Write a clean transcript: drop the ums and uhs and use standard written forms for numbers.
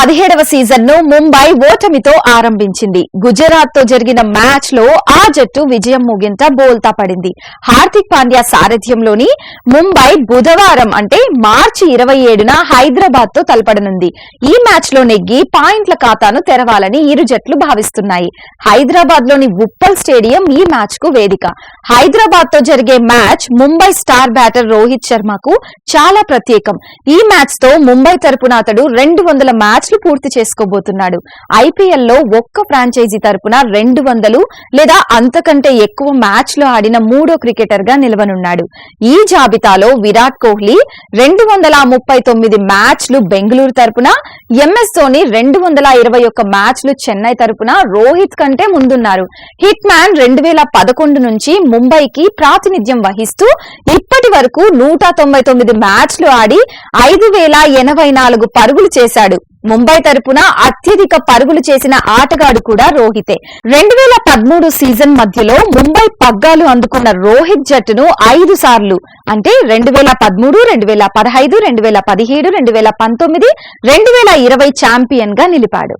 17వ season ను ముంబై ఓటమితో ఆరంభించింది. గుజరాత్ తో జరిగిన మ్యాచ్ లో ఆ జట్టు విజయం ముగింట బోల్తా పడింది. హార్దిక్ పాండ్యా సారథ్యంలోని ముంబై బుధవారం అంటే మార్చి 27న హైదరాబాద్ తో తలపడనుంది. ఈ మ్యాచ్ లో నెగ్గి పాయింట్ల ఖాతాను తెరవాలని ఇరు జట్లు భావిస్తున్నాయి. హైదరాబాద్ లోని ఉప్పల్ స్టేడియం ఈ మ్యాచ్ కు వేదిక. హైదరాబాద్ తో జరిగే match Mumbai star batter Rohit శర్మకు చాలా ప్రత్యేకం. ఈ మ్యాచ్ తో ముంబై తరపున అతడు 200 మ్యాచ్లు పూర్తి చేసుకోబోతున్నాడు. ఐపీఎల్ లో ఒక్క ఫ్రాంచైజీ తరపున 200 లేదా అంతకంటే ఎక్కువ మ్యాచ్లు ఆడిన మూడో క్రికెటర్ గా నిలవనున్నాడు. ఈ జాబితాలో విరాట్ కోహ్లీ 239 మ్యాచ్లు బెంగళూరు తరపున, ఎంఎస్ ధోని 221 మ్యాచ్లు చెన్నై తరపున రోహిత్ కంటే ముందున్నారు. హిట్ మ్యాన్ 2011 నుంచి ముంబైకి ప్రాతినిధ్యం వహిస్తూ ఇప్పటి వరకు 199 మ్యాచ్లు ఆడి 5084 పరుగులు చేశాడు. ముంబై తరపున అత్యధిక పరుగులు చేసిన ఆటగాడు కూడా రోహితే. 2013 సీజన్ మధ్యలో ముంబై పగ్గాలు అందుకున్న రోహిత్ జట్టును 5 సార్లు అంటే 2013, 2015, 2017, 2019, 2020 ఛాంపియన్ గా నిలిపాడు.